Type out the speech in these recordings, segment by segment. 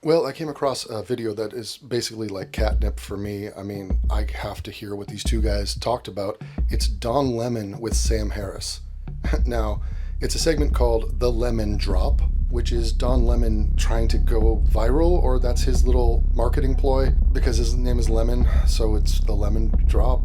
Well, I came across a video that is basically like catnip for me. I mean, I have to hear what these two guys talked about. It's Don Lemon with Sam Harris. Now, it's a segment called The Lemon Drop, which is Don Lemon trying to go viral, or that's his little marketing ploy because his name is Lemon, so it's The Lemon Drop.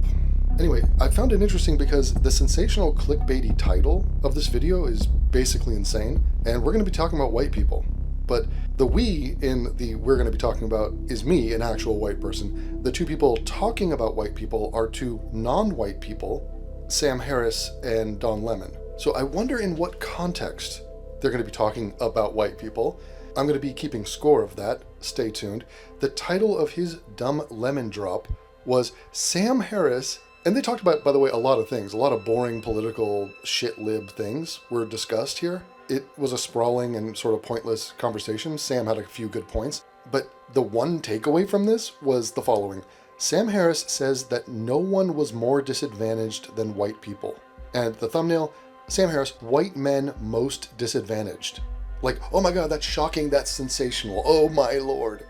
Anyway, I found it interesting because the sensational clickbaity title of this video is basically insane, and we're going to be talking about white people. But the we in the we're going to be talking about is me, an actual white person. The two people talking about white people are two non-white people, Sam Harris and Don Lemon. So I wonder in what context they're going to be talking about white people. I'm going to be keeping score of that. Stay tuned. The title of his dumb lemon drop was Sam Harris. And they talked about, by the way, a lot of things. A lot of boring political shit lib things were discussed here. It was a sprawling and sort of pointless conversation. Sam had a few good points. But the one takeaway from this was the following. Sam Harris says that no one was more disadvantaged than white people. And the thumbnail, Sam Harris, white men most disadvantaged. Like, oh my God, that's shocking, that's sensational, oh my Lord.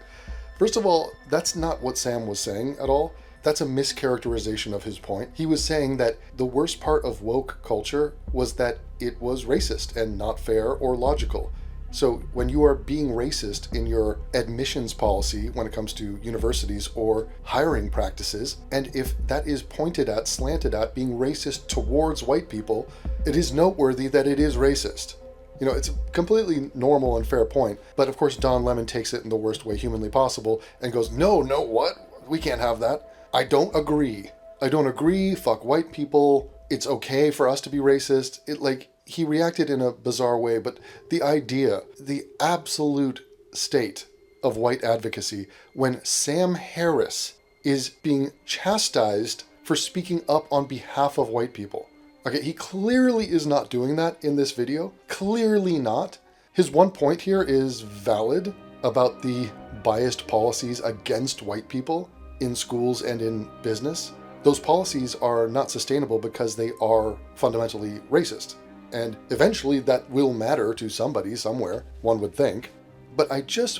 First of all, that's not what Sam was saying at all. That's a mischaracterization of his point. He was saying that the worst part of woke culture was that it was racist and not fair or logical. So when you are being racist in your admissions policy when it comes to universities or hiring practices, and if that is pointed at, slanted at, being racist towards white people, it is noteworthy that it is racist. You know, it's a completely normal and fair point, but of course Don Lemon takes it in the worst way humanly possible and goes, no, what? We can't have that. I don't agree. Fuck white people. It's okay for us to be racist. He reacted in a bizarre way, but the idea, the absolute state of white advocacy when Sam Harris is being chastised for speaking up on behalf of white people. Okay, he clearly is not doing that in this video. Clearly not. His one point here is valid about the biased policies against white people in schools and in business. Those policies are not sustainable because they are fundamentally racist. And eventually that will matter to somebody somewhere, one would think. But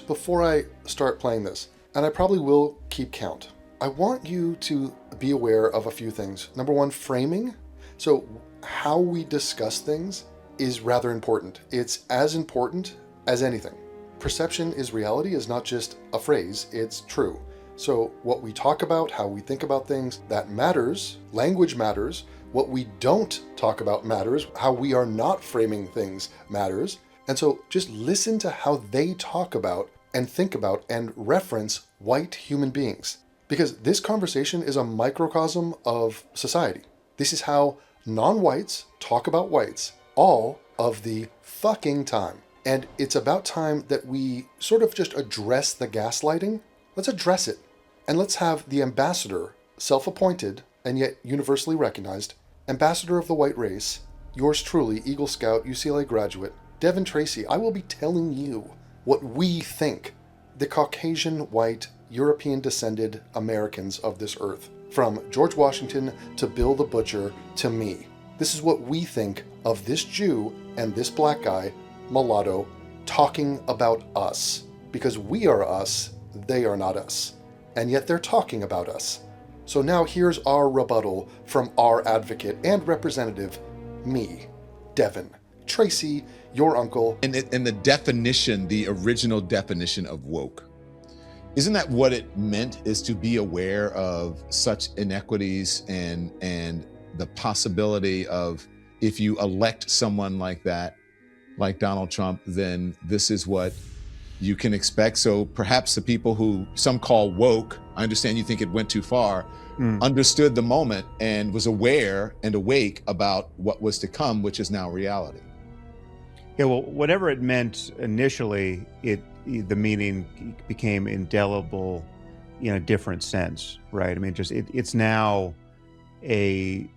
before I start playing this, and I probably will keep count, I want you to be aware of a few things. Number one, framing. So how we discuss things is rather important. It's as important as anything. Perception is reality is not just a phrase, it's true. So what we talk about, how we think about things, that matters. Language matters. What we don't talk about matters. How we are not framing things matters. And so just listen to how they talk about and think about and reference white human beings. Because this conversation is a microcosm of society. This is how non-whites talk about whites all of the fucking time. And it's about time that we sort of just address the gaslighting. Let's address it. And let's have the ambassador, self-appointed and yet universally recognized, ambassador of the white race, yours truly, Eagle Scout, UCLA graduate, devontracey. I will be telling you what we think, the Caucasian, white, European-descended Americans of this earth, from George Washington to Bill the Butcher to me. This is what we think of this Jew and this black guy, mulatto, talking about us. Because we are us, they are not us. And yet they're talking about us. So now here's our rebuttal from our advocate and representative, me, Devon. Tracy, your uncle. And the definition, the original definition of woke, isn't that what it meant, is to be aware of such inequities and the possibility of, if you elect someone like that, like Donald Trump, then this is what you can expect. So perhaps the people who some call woke, I understand you think it went too far, understood the moment and was aware and awake about what was to come, which is now reality. Yeah, well, whatever it meant initially, the meaning became indelible in a different sense, right? I mean, it's now a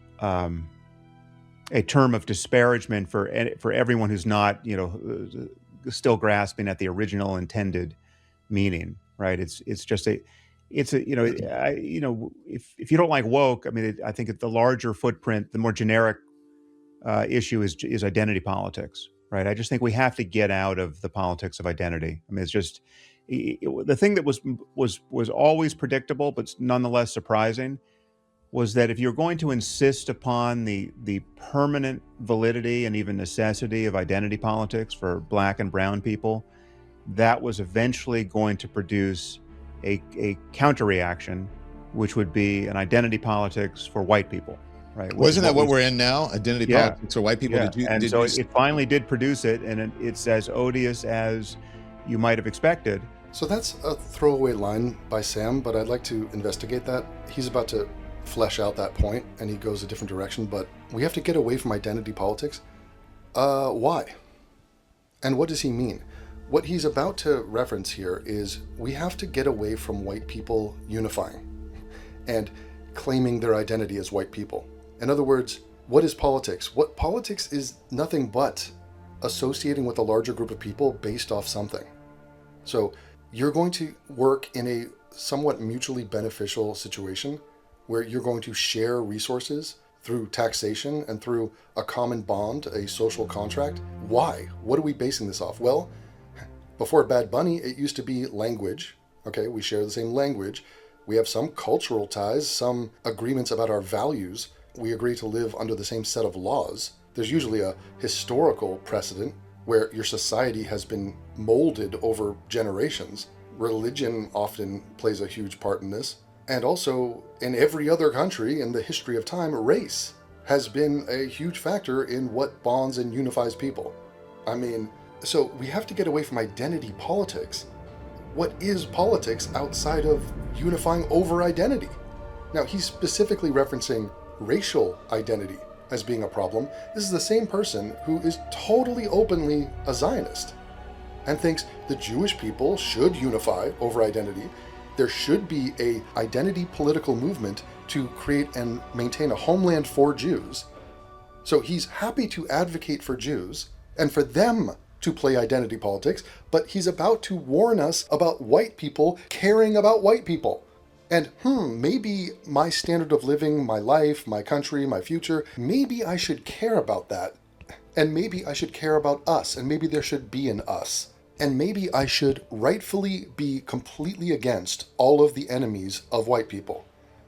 term of disparagement for everyone who's not, still grasping at the original intended meaning, right? It's if you don't like woke, I mean, I think the larger footprint, the more generic issue is identity politics, right? I just think we have to get out of the politics of identity. I mean, the thing that was always predictable, but nonetheless surprising, was that if you're going to insist upon the permanent validity and even necessity of identity politics for Black and brown people, that was eventually going to produce a counter reaction, which would be an identity politics for white people, right? Wasn't that what we're in now? Identity politics for white people? Yeah. It finally did produce it, and it's as odious as you might have expected. So that's a throwaway line by Sam, but I'd like to investigate that. He's about to flesh out that point, and he goes a different direction, but we have to get away from identity politics. Why? And what does he mean? What he's about to reference here is we have to get away from white people unifying and claiming their identity as white people. In other words, what is politics? What politics is nothing but associating with a larger group of people based off something. So you're going to work in a somewhat mutually beneficial situation where you're going to share resources through taxation and through a common bond, a social contract. Why? What are we basing this off? Well, before Bad Bunny, it used to be language. Okay, we share the same language. We have some cultural ties, some agreements about our values. We agree to live under the same set of laws. There's usually a historical precedent where your society has been molded over generations. Religion often plays a huge part in this. And also, in every other country in the history of time, race has been a huge factor in what bonds and unifies people. I mean, so we have to get away from identity politics. What is politics outside of unifying over identity? Now, he's specifically referencing racial identity as being a problem. This is the same person who is totally openly a Zionist and thinks the Jewish people should unify over identity. There should be a identity political movement to create and maintain a homeland for Jews. So he's happy to advocate for Jews and for them to play identity politics, but he's about to warn us about white people caring about white people. And maybe my standard of living, my life, my country, my future, maybe I should care about that. And maybe I should care about us, and maybe there should be an us. And maybe I should rightfully be completely against all of the enemies of white people,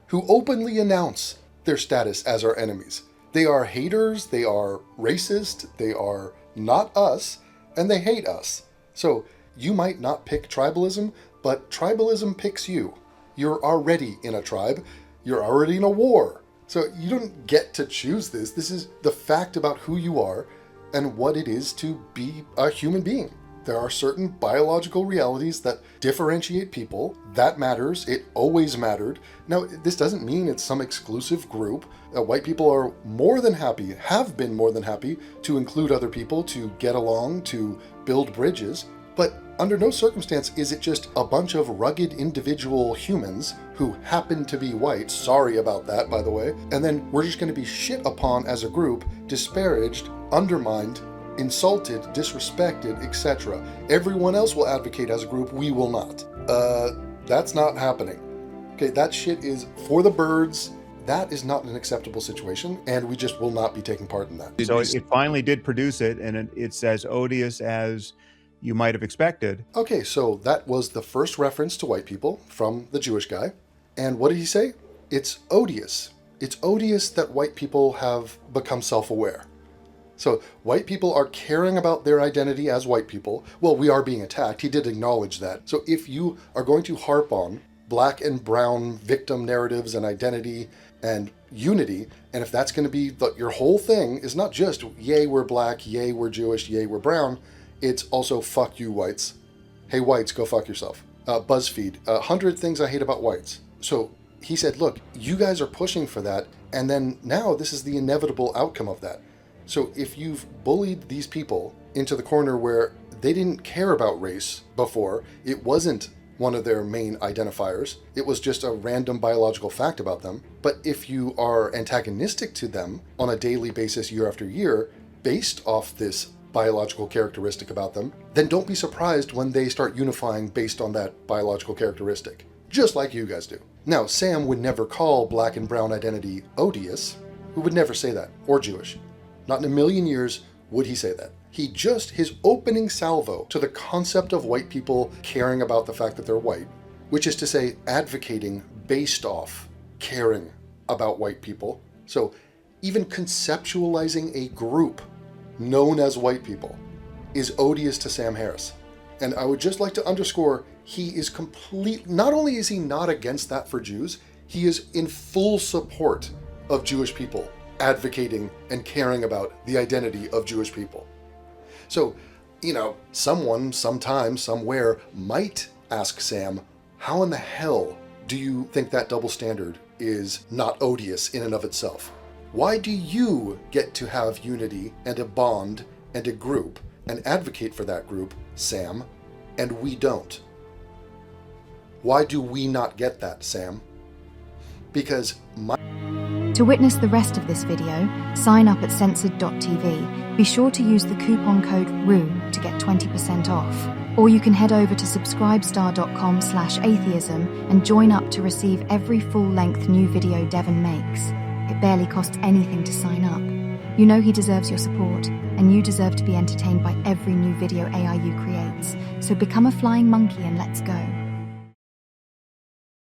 who openly announce their status as our enemies. They are haters, they are racist, they are not us, and they hate us. So you might not pick tribalism, but tribalism picks you. You're already in a tribe. You're already in a war. So you don't get to choose this. This is the fact about who you are and what it is to be a human being. There are certain biological realities that differentiate people. That matters. It always mattered. Now, this doesn't mean it's some exclusive group. White people are more than happy, have been more than happy to include other people, to get along, to build bridges. But under no circumstance is it just a bunch of rugged individual humans who happen to be white. Sorry about that, by the way. And then we're just going to be shit upon as a group, disparaged, undermined, insulted, disrespected, etc. Everyone else will advocate as a group, we will not. That's not happening. Okay, that shit is for the birds. That is not an acceptable situation, and we just will not be taking part in that. So it finally did produce it, and it's as odious as you might have expected. Okay, so that was the first reference to white people from the Jewish guy. And what did he say? It's odious. It's odious that white people have become self-aware. So white people are caring about their identity as white people. Well, we are being attacked. He did acknowledge that. So if you are going to harp on black and brown victim narratives and identity and unity, and if that's going to be your whole thing, is not just yay we're black, yay we're Jewish, yay we're brown, it's also fuck you whites. Hey whites, go fuck yourself. BuzzFeed, 100 things I hate about whites. So he said, look, you guys are pushing for that, and then now this is the inevitable outcome of that. So if you've bullied these people into the corner where they didn't care about race before, it wasn't one of their main identifiers, it was just a random biological fact about them. But if you are antagonistic to them on a daily basis year after year, based off this biological characteristic about them, then don't be surprised when they start unifying based on that biological characteristic, just like you guys do. Now, Sam would never call black and brown identity odious. Who would never say that, or Jewish. Not in a million years would he say that. His opening salvo to the concept of white people caring about the fact that they're white, which is to say advocating based off caring about white people. So even conceptualizing a group known as white people is odious to Sam Harris. And I would just like to underscore, he is not only is he not against that for Jews, he is in full support of Jewish people advocating and caring about the identity of Jewish people. So, someone, sometime, somewhere might ask Sam, how in the hell do you think that double standard is not odious in and of itself? Why do you get to have unity and a bond and a group and advocate for that group, Sam, and we don't? Why do we not get that, Sam? Because To witness the rest of this video, sign up at censored.tv. Be sure to use the coupon code RUE to get 20% off. Or you can head over to subscribestar.com/atheism and join up to receive every full-length new video Devon makes. It barely costs anything to sign up. You know he deserves your support, and you deserve to be entertained by every new video AIU creates. So become a flying monkey and let's go.